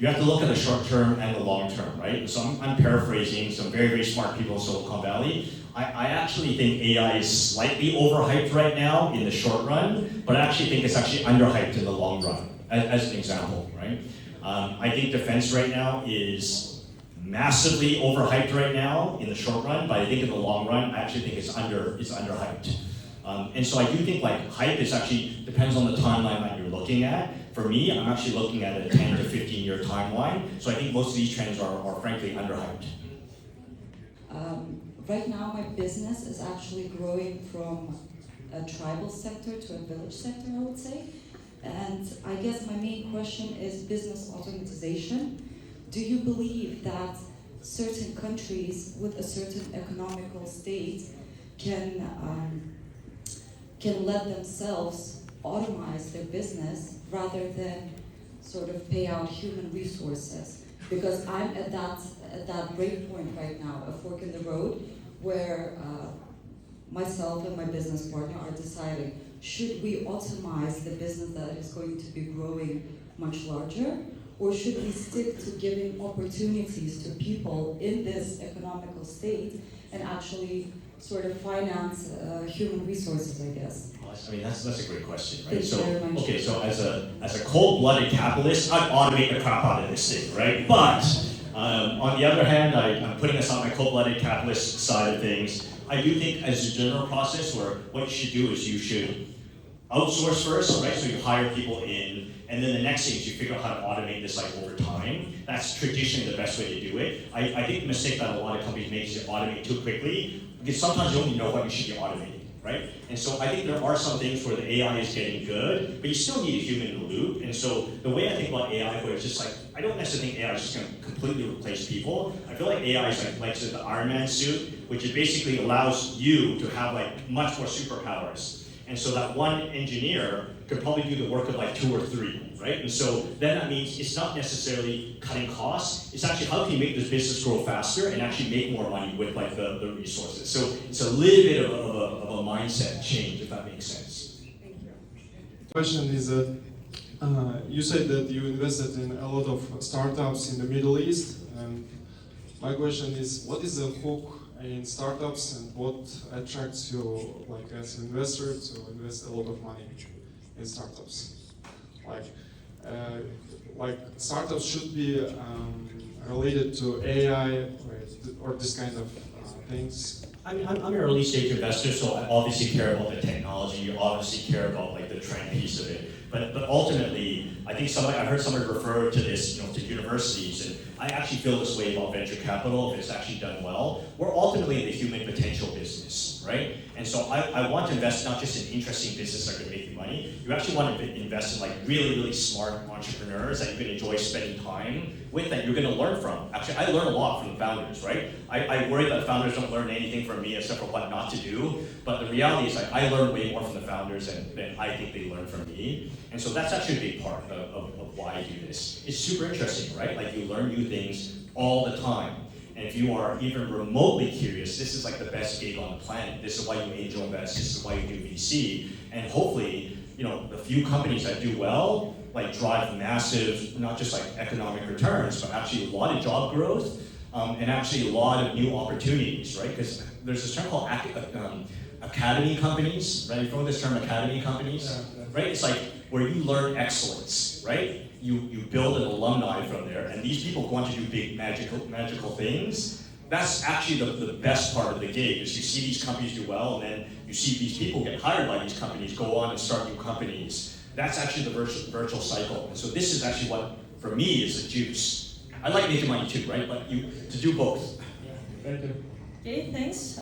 you have to look at the short term and the long term, right? So I'm paraphrasing some very, very smart people in Silicon Valley. I actually think AI is slightly overhyped right now in the short run, but I actually think it's actually underhyped in the long run, as an example, right? I think defense right now is massively overhyped right now in the short run, but I think in the long run, I actually think it's underhyped. And so I do think like hype is actually, depends on the timeline that you're looking at. For me, I'm actually looking at a 10 to 15 year timeline. So I think most of these trends are frankly underhyped. Right now, my business is actually growing from a tribal sector to a village sector, I would say. And I guess my main question is business automatization. Do you believe that certain countries with a certain economical state can let themselves automize their business rather than sort of pay out human resources? Because I'm at that break point right now, a fork in the road, where myself and my business partner are deciding, should we automize the business that is going to be growing much larger, or should we stick to giving opportunities to people in this economical state and actually sort of finance human resources, I guess? I mean, that's a great question, right? Thank you very much. Okay, so as a cold-blooded capitalist, I'd automate the crap out of this thing, right? But on the other hand, I'm putting aside my cold-blooded capitalist side of things. I do think as a general process, where what you should do is you should outsource first, right? So you hire people in, and then the next thing is you figure out how to automate this like over time. That's traditionally the best way to do it. I think the mistake that a lot of companies make is to automate too quickly, because sometimes you only know what you should be automating, right? And so I think there are some things where the AI is getting good, but you still need a human in the loop. And so the way I think about AI, where it's just like, I don't necessarily think AI is just going to completely replace people. I feel like AI is like the Iron Man suit, which it basically allows you to have like much more superpowers. And so that one engineer could probably do the work of like 2 or 3, right? And so then that means it's not necessarily cutting costs. It's actually how can you make this business grow faster and actually make more money with like the resources. So it's a little bit of a mindset change, if that makes sense. Thank you. The question is that you said that you invested in a lot of startups in the Middle East, and my question is, what is the hook in startups and what attracts you, like as an investor, to invest a lot of money in startups? Like startups should be related to AI or this kind of things. I mean, I'm an early stage investor, so I obviously care about the technology. You obviously care about like the trend piece of it. But ultimately, I think I heard somebody refer to this, to universities, and I actually feel this way about venture capital if it's actually done well. We're ultimately in the human potential business, right? And so I want to invest not just in interesting business that are going to make you money. You actually want to invest in like really, really smart entrepreneurs that you can enjoy spending time with, that you're going to learn from. Actually, I learn a lot from the founders, right? I worry that founders don't learn anything from me except for what not to do. But the reality is, like, I learn way more from the founders than I think they learn from me. And so that's actually a big part of why I do this. It's super interesting, right? Like, you learn new things all the time. And if you are even remotely curious, this is like the best gig on the planet. This is why you angel invest. This is why you do VC. And hopefully, the few companies that do well, like drive massive, not just like economic returns, but actually a lot of job growth, and actually a lot of new opportunities, right? Because there's this term called academy companies, right? You've heard this term, academy companies, right? It's like where you learn excellence, right? You build an alumni from there, and these people go on to do big magical things. That's actually the best part of the gig, is you see these companies do well, and then you see these people get hired by these companies, go on and start new companies. That's actually the virtual cycle. And so this is actually what, for me, is the juice. I like making money too, right? But to do both. Thank you. Okay, thanks.